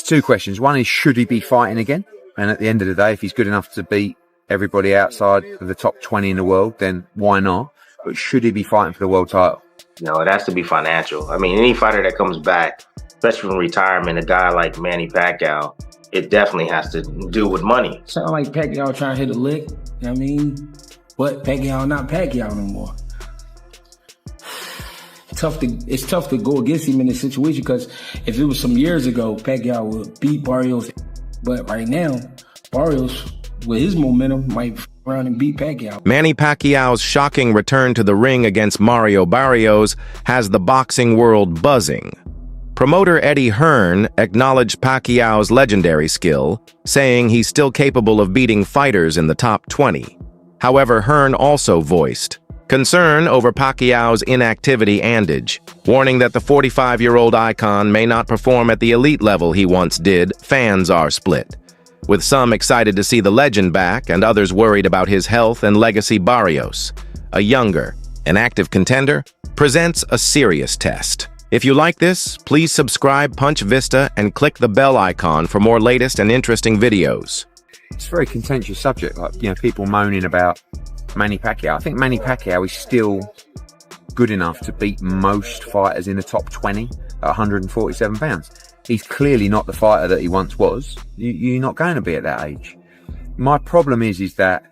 two questions. One is, should he be fighting again? And at the end of the day, if he's good enough to beat everybody outside of the top 20 in the world, then why not? But should he be fighting for the world title? No, it has to be financial. I mean, any fighter that comes back, especially from retirement, a guy like Manny Pacquiao, it definitely has to do with money. Sound like Pacquiao trying to hit a lick, you know what I mean? But Pacquiao not Pacquiao no more. It's tough to go against him in this situation, because if it was some years ago, Pacquiao would beat Barrios. But right now, Barrios, with his momentum, might around and beat Pacquiao. Manny Pacquiao's shocking return to the ring against Mario Barrios has the boxing world buzzing. Promoter Eddie Hearn acknowledged Pacquiao's legendary skill, saying he's still capable of beating fighters in the top 20. However, Hearn also voiced concern over Pacquiao's inactivity and age, warning that the 45-year-old icon may not perform at the elite level he once did. Fans are split, with some excited to see the legend back and others worried about his health and legacy. Barrios, a younger and active contender, presents a serious test. If you like this, please subscribe, punch Vista, and click the bell icon for more latest and interesting videos. It's a very contentious subject, like, people moaning about Manny Pacquiao. I think Manny Pacquiao is still good enough to beat most fighters in the top 20 at 147 pounds. He's clearly not the fighter that he once was. You're not going to be at that age. My problem is that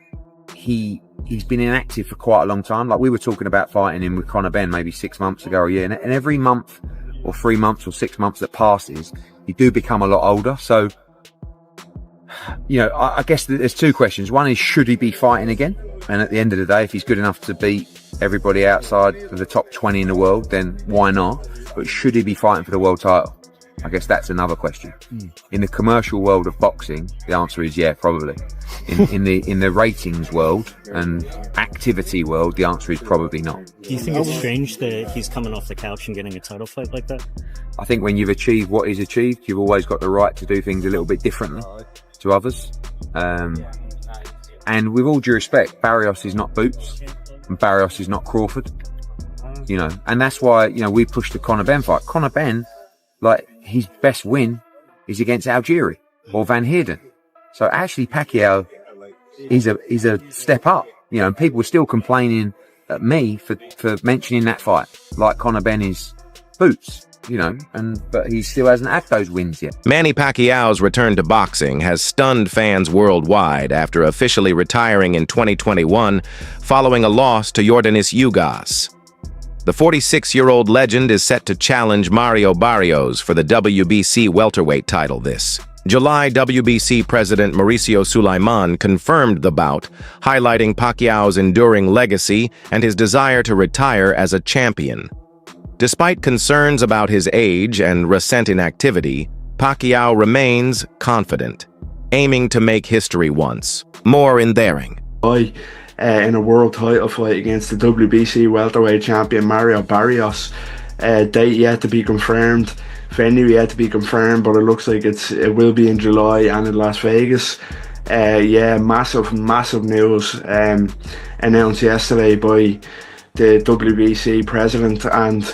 he's been inactive for quite a long time. Like, we were talking about fighting him with Conor Benn maybe 6 months ago or a year, and every month or 3 months or 6 months that passes, you do become a lot older. So, I guess there's two questions. One is, should he be fighting again? And at the end of the day, if he's good enough to beat everybody outside of the top 20 in the world, then why not? But should he be fighting for the world title? I guess that's another question. In the commercial world of boxing, the answer is yeah, probably. In the ratings world and activity world, the answer is probably not. Do you think it's strange that he's coming off the couch and getting a title fight like that? I think when you've achieved what he's achieved, you've always got the right to do things a little bit differently to others. And with all due respect, Barrios is not Boots and Barrios is not Crawford. And that's why, we pushed the Conor Benn fight. Conor Benn, like, his best win is against Algieri or Van Heerden. So actually Pacquiao is a step up, and people were still complaining at me for mentioning that fight, like Conor Benn is Boots, but he still hasn't had those wins yet. Manny Pacquiao's return to boxing has stunned fans worldwide after officially retiring in 2021 following a loss to Yordenis Ugas. The 46-year-old legend is set to challenge Mario Barrios for the WBC welterweight title this July. WBC President Mauricio Sulaiman confirmed the bout, highlighting Pacquiao's enduring legacy and his desire to retire as a champion. Despite concerns about his age and recent inactivity, Pacquiao remains confident, aiming to make history once more in theiring. In a world title fight against the WBC welterweight champion Mario Barrios. Date yet to be confirmed, venue yet to be confirmed, but it looks like it will be in July and in Las Vegas. Massive news announced yesterday by the WBC president, and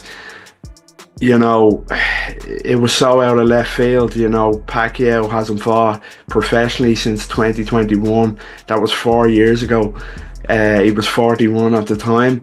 it was so out of left field. Pacquiao hasn't fought professionally since 2021. That was 4 years ago. He was 41 at the time,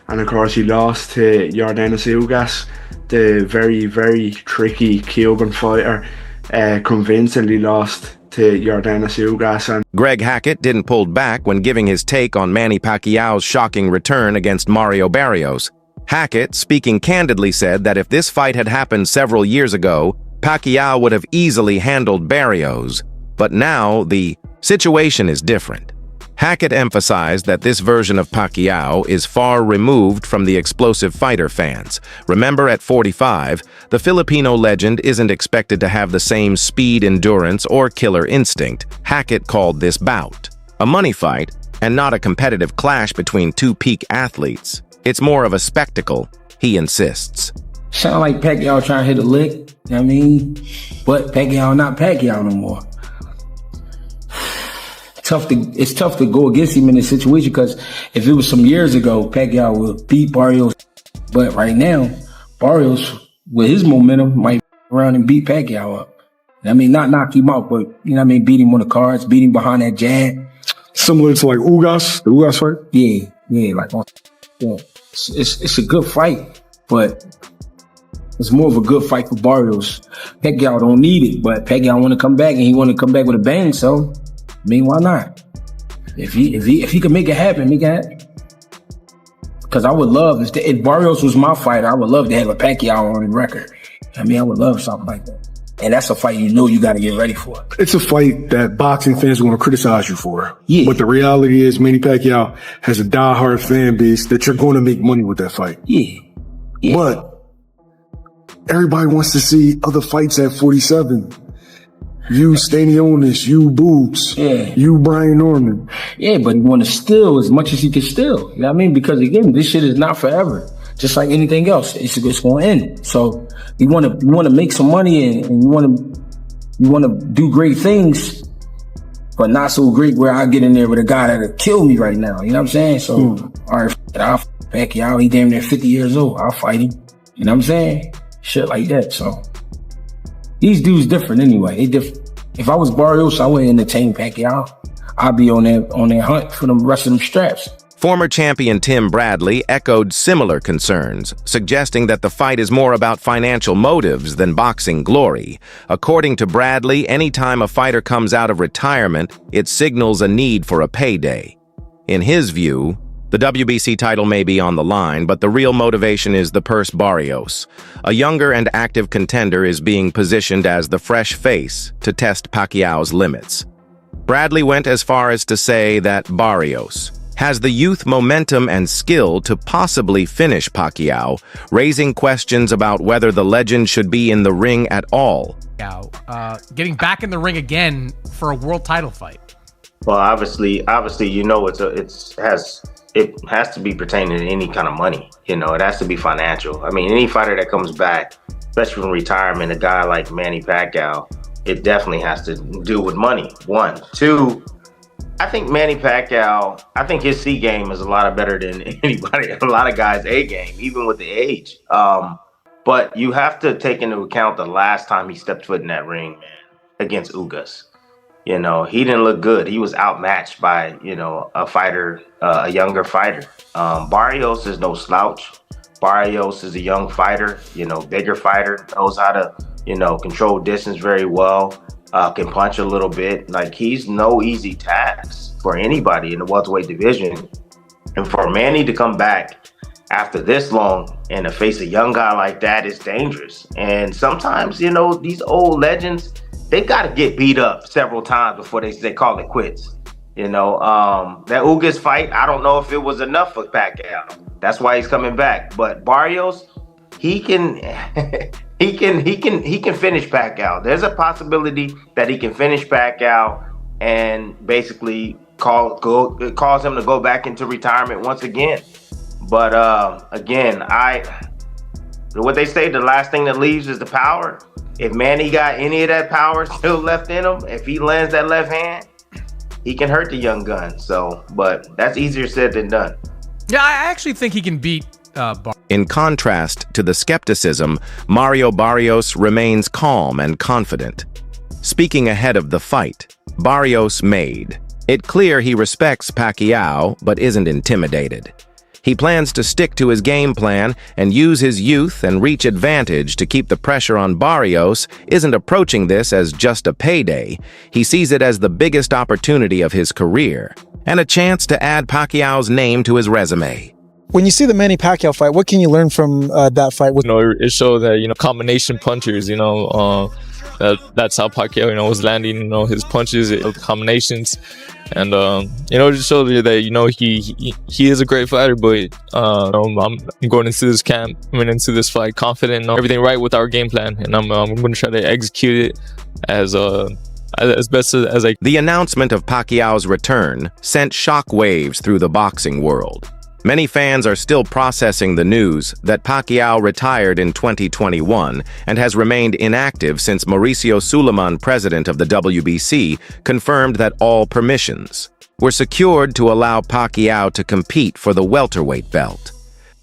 and of course he lost to Yordenis Ugas, the very, very tricky Cuban fighter. Convincingly lost to Yordenis Ugas. And Greg Hackett didn't pull back when giving his take on Manny Pacquiao's shocking return against Mario Barrios. Hackett, speaking candidly, said that if this fight had happened several years ago, Pacquiao would have easily handled Barrios. But now the situation is different. Hackett emphasized that this version of Pacquiao is far removed from the explosive fighter fans. Remember, at 45, the Filipino legend isn't expected to have the same speed, endurance, or killer instinct. Hackett called this bout a money fight and not a competitive clash between two peak athletes. It's more of a spectacle, he insists. Sound like Pacquiao trying to hit a lick, you know what I mean? But Pacquiao not Pacquiao no more. It's tough to go against him in this situation, because if it was some years ago, Pacquiao would beat Barrios. But right now, Barrios, with his momentum, might around and beat Pacquiao up. I mean, not knock him out, but, you know what I mean, beat him on the cards, beat him behind that jab. Similar to like Ugas, the Ugas fight? Yeah, like, yeah. It's a good fight, but it's more of a good fight for Barrios. Pacquiao don't need it, but Pacquiao want to come back, and he want to come back with a bang, so, I mean, why not? If he could make it happen, make it happen. Because I would love, if Barrios was my fighter, I would love to have a Pacquiao on the record. I mean, I would love something like that. And that's a fight you got to get ready for. It's a fight that boxing fans want to criticize you for. Yeah. But the reality is Manny Pacquiao has a diehard fan base that you're going to make money with that fight. Yeah. But everybody wants to see other fights at 47. You Stanionis, you Boots, you Brian Norman. Yeah, but he want to steal as much as he can steal. You know what I mean? Because again, this shit is not forever. Just like anything else, it's going to end. So you want to make some money and you want to do great things, but not so great where I get in there with a guy that'll kill me right now. You know what I'm saying? So all right, I'll fight Pacquiao. He damn near 50 years old. I'll fight him. You know what I'm saying? Shit like that. So these dudes different anyway. They different. If I was Barrios, I wouldn't entertain Pacquiao. I'd be on that hunt for the rest of them straps. Former champion Tim Bradley echoed similar concerns, suggesting that the fight is more about financial motives than boxing glory. According to Bradley, anytime a fighter comes out of retirement, it signals a need for a payday. In his view, the WBC title may be on the line, but the real motivation is the purse Barrios. A younger and active contender is being positioned as the fresh face to test Pacquiao's limits. Bradley went as far as to say that Barrios has the youth momentum and skill to possibly finish Pacquiao, raising questions about whether the legend should be in the ring at all. Getting back in the ring again for a world title fight. Well, obviously, you know, it has to be pertaining to any kind of money. You know, it has to be financial. I mean, any fighter that comes back, especially from retirement, a guy like Manny Pacquiao, it definitely has to do with money. One, two. I think Manny Pacquiao, I think his C game is a lot better than anybody, a lot of guys' A game, even with the age. But you have to take into account the last time he stepped foot in that ring, man, against Ugas. You know, he didn't look good. He was outmatched by, you know, a younger fighter. Barrios is no slouch. Barrios is a young fighter, you know, bigger fighter, knows how to, you know, control distance very well. Can punch a little bit. Like, he's no easy task for anybody in the welterweight division. And for Manny to come back after this long and to face a young guy like that is dangerous. And sometimes, you know, these old legends, they got to get beat up several times before they call it quits. You know, that Ugas fight, I don't know if it was enough for Pacquiao. That's why he's coming back. But Barrios, he can he can finish Pacquiao. There's a possibility that he can finish Pacquiao and basically cause him to go back into retirement once again. But again, what they say, the last thing that leaves is the power. If Manny got any of that power still left in him, if he lands that left hand, he can hurt the young gun. So, but that's easier said than done. Yeah, I actually think he can beat In contrast to the skepticism, Mario Barrios remains calm and confident. Speaking ahead of the fight, Barrios made it clear he respects Pacquiao but isn't intimidated. He plans to stick to his game plan and use his youth and reach advantage to keep the pressure on. Barrios isn't approaching this as just a payday. He sees it as the biggest opportunity of his career and a chance to add Pacquiao's name to his resume. When you see the Manny Pacquiao fight, what can you learn from that fight? You know, it showed that, you know, combination punchers, you know, that's how Pacquiao, you know, was landing, you know, his punches, combinations. And, you know, it just showed that, you know, he is a great fighter, but, you know, I'm going into this camp, into this fight confident, you know, everything right with our game plan. And I'm going to try to execute it as best as I can. The announcement of Pacquiao's return sent shockwaves through the boxing world. Many fans are still processing the news that Pacquiao retired in 2021 and has remained inactive since Mauricio Suleiman, president of the WBC, confirmed that all permissions were secured to allow Pacquiao to compete for the welterweight belt.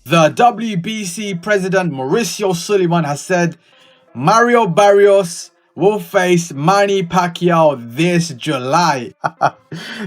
The WBC president Mauricio Suleiman has said Mario Barrios will face Manny Pacquiao this July.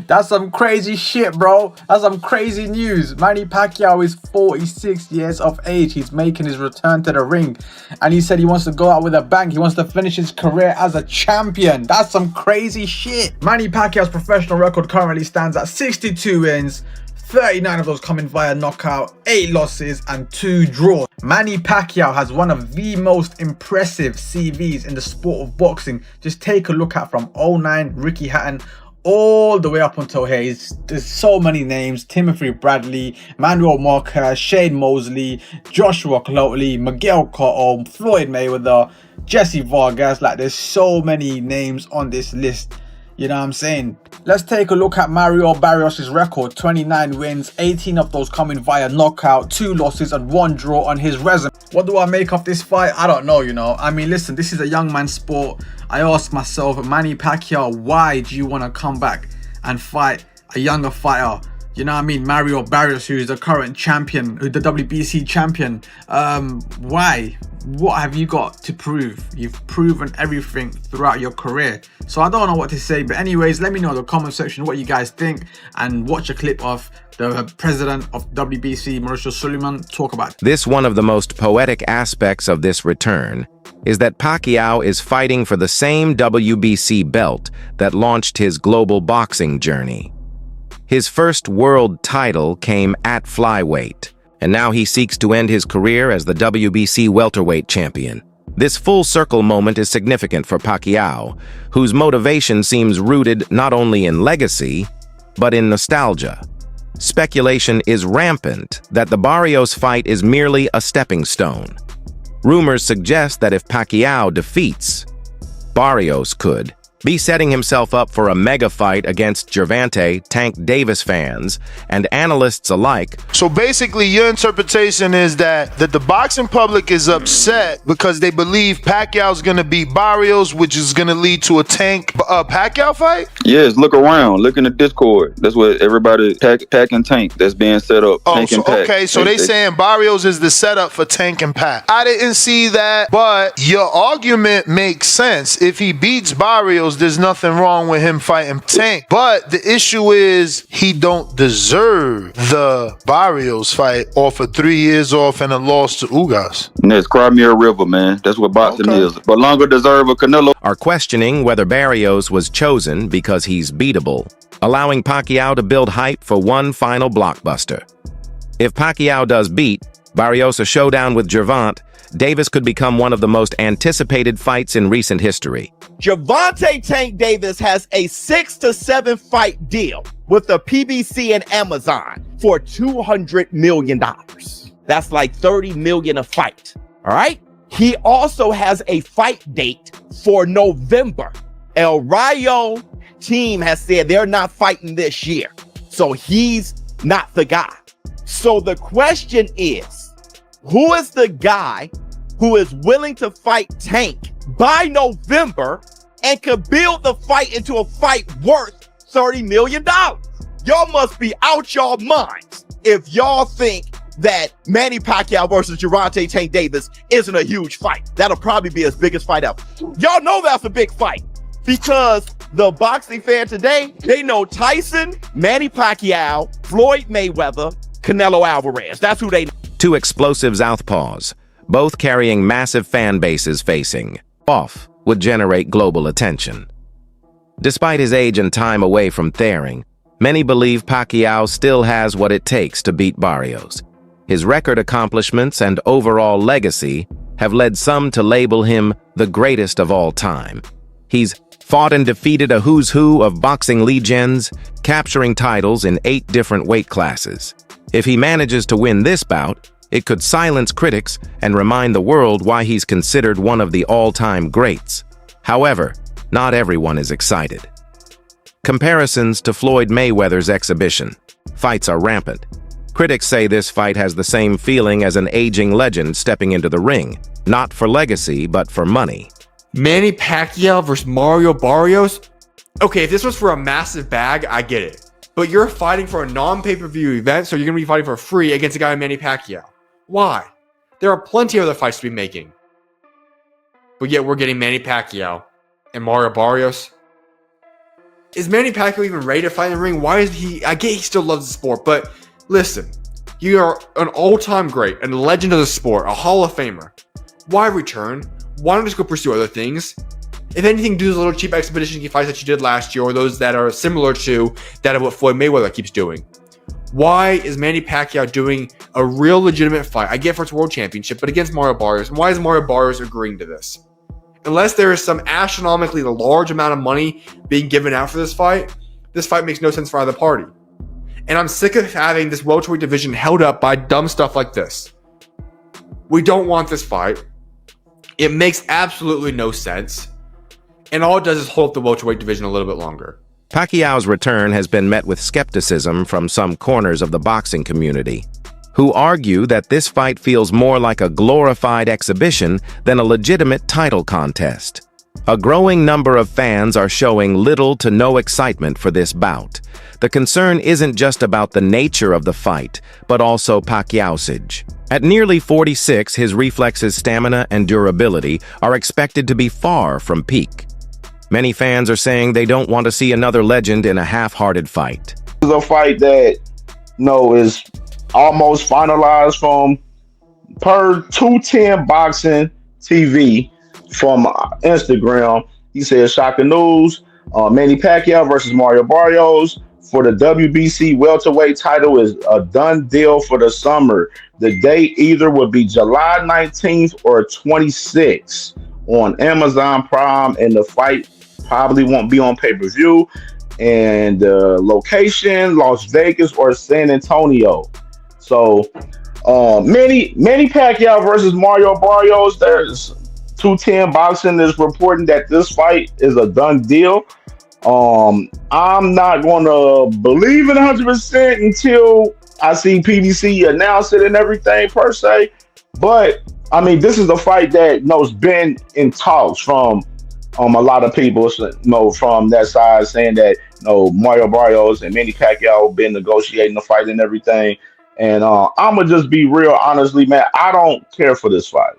That's some crazy shit, bro. That's some crazy news. Manny Pacquiao is 46 years of age. He's making his return to the ring. And he said he wants to go out with a bang. He wants to finish his career as a champion. That's some crazy shit. Manny Pacquiao's professional record currently stands at 62 wins. 39 of those coming via knockout, 8 losses and 2 draws. Manny Pacquiao has one of the most impressive CVs in the sport of boxing. Just take a look at from 09 Ricky Hatton all the way up until here. There's so many names: Timothy Bradley, Manuel Marquez, Shane Mosley, Joshua Cloteley, Miguel Cotto, Floyd Mayweather, Jesse Vargas. Like, there's so many names on this list. You know what I'm saying? Let's take a look at Mario Barrios' record. 29 wins, 18 of those coming via knockout, 2 losses and 1 draw on his resume. What do I make of this fight? I don't know, you know. I mean, listen, this is a young man's sport. I ask myself, Manny Pacquiao, why do you want to come back and fight a younger fighter? You know what I mean? Mario Barrios, who is the current champion, the WBC champion. Why? What have you got to prove? You've proven everything throughout your career. So I don't know what to say. But anyways, let me know in the comment section what you guys think. And watch a clip of the president of WBC, Mauricio Suleiman, talk about it. This one of the most poetic aspects of this return is that Pacquiao is fighting for the same WBC belt that launched his global boxing journey. His first world title came at flyweight, and now he seeks to end his career as the WBC welterweight champion. This full circle moment is significant for Pacquiao, whose motivation seems rooted not only in legacy, but in nostalgia. Speculation is rampant that the Barrios fight is merely a stepping stone. Rumors suggest that if Pacquiao defeats, Barrios could be setting himself up for a mega fight against Gervonta Tank Davis fans and analysts alike. So basically, your interpretation is that the boxing public is upset because they believe Pacquiao's going to beat Barrios, which is going to lead to a Tank Pacquiao fight? Yes, look around. Look in the Discord. That's what everybody, Pac and Tank, that's being set up. Oh, Tank so, and Pac. okay, so they saying Barrios is the setup for Tank and Pac. I didn't see that, but your argument makes sense. If he beats Barrios, there's nothing wrong with him fighting Tank. But the issue is he don't deserve the Barrios fight off of 3 years off and a loss to Ugas. And that's Crimea River, man. That's what boxing is. But longer deserve a Canelo. Are questioning whether Barrios was chosen because he's beatable, allowing Pacquiao to build hype for one final blockbuster. If Pacquiao does beat Barrios, a showdown with Gervonta Davis could become one of the most anticipated fights in recent history. Gervonta Tank Davis has a 6 to 7 fight deal with the PBC and Amazon for $200 million. That's like $30 million a fight. All right. He also has a fight date for November. El Rayo team has said they're not fighting this year. So he's not the guy. So the question is, who is the guy who is willing to fight Tank by November and could build the fight into a fight worth $30 million? Y'all must be out y'all minds if y'all think that Manny Pacquiao versus Gervonta Tank Davis isn't a huge fight. That'll probably be his biggest fight ever. Y'all know that's a big fight because the boxing fan today, they know Tyson, Manny Pacquiao, Floyd Mayweather, Canelo Alvarez. That's who they know. Two explosive southpaws, both carrying massive fan bases facing off, would generate global attention. Despite his age and time away from Thering, many believe Pacquiao still has what it takes to beat Barrios. His record accomplishments and overall legacy have led some to label him the greatest of all time. He's fought and defeated a who's who of boxing legends, capturing titles in 8 different weight classes. If he manages to win this bout, it could silence critics and remind the world why he's considered one of the all-time greats. However, not everyone is excited. Comparisons to Floyd Mayweather's exhibition fights are rampant. Critics say this fight has the same feeling as an aging legend stepping into the ring, not for legacy, but for money. Manny Pacquiao versus Mario Barrios? Okay, if this was for a massive bag, I get it. But you're fighting for a non-pay-per-view event, so you're going to be fighting for free against a guy like Manny Pacquiao. Why? There are plenty of other fights to be making. But yet we're getting Manny Pacquiao and Mario Barrios. Is Manny Pacquiao even ready to fight in the ring? Why is he? I get he still loves the sport, but listen, you are an all-time great, a legend of the sport, a Hall of Famer. Why return? Why not just go pursue other things? If anything, do those little cheap expedition fights that you did last year, or those that are similar to that of what Floyd Mayweather keeps doing. Why is Manny Pacquiao doing a real legitimate fight? I get for its world championship, but against Mario Barrios. And why is Mario Barrios agreeing to this? Unless there is some astronomically large amount of money being given out for this fight makes no sense for either party. And I'm sick of having this welterweight division held up by dumb stuff like this. We don't want this fight. It makes absolutely no sense. And all it does is hold up the welterweight division a little bit longer. Pacquiao's return has been met with skepticism from some corners of the boxing community, who argue that this fight feels more like a glorified exhibition than a legitimate title contest. A growing number of fans are showing little to no excitement for this bout. The concern isn't just about the nature of the fight, but also Pacquiao's age. At nearly 46, his reflexes, stamina, and durability are expected to be far from peak. Many fans are saying they don't want to see another legend in a half-hearted fight. This is a fight that, is almost finalized from per 210 Boxing TV from Instagram. He said, shocking news, Manny Pacquiao versus Mario Barrios for the WBC welterweight title is a done deal for the summer. The date either would be July 19th or 26th on Amazon Prime, and the fight probably won't be on pay-per-view. And location, Las Vegas or San Antonio. So Manny Pacquiao versus Mario Barrios, there's 210 Boxing is reporting that this fight is a done deal. I'm not going to believe it 100% until I see PBC announce it and everything per se. But I mean, this is a fight that has been in talks from a lot of people, from that side, saying that Mario Barrios and Manny Pacquiao been negotiating the fight and everything. And I'm gonna just be real, honestly, man. I don't care for this fight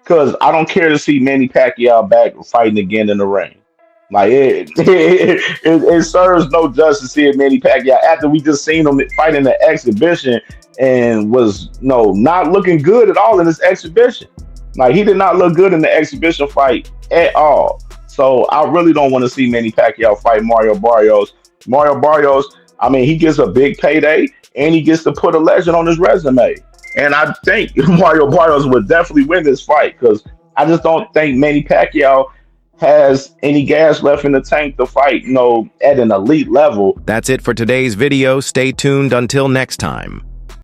because I don't care to see Manny Pacquiao back fighting again in the ring. Like it serves no justice seeing Manny Pacquiao after we just seen him fight in the exhibition and was not looking good at all in this exhibition. Like he did not look good in the exhibition fight at all. So I really don't want to see Manny Pacquiao fight Mario Barrios. Mario Barrios, I mean, he gets a big payday and he gets to put a legend on his resume. And I think Mario Barrios would definitely win this fight because I just don't think Manny Pacquiao has any gas left in the tank to fight, at an elite level. That's it for today's video. Stay tuned until next time.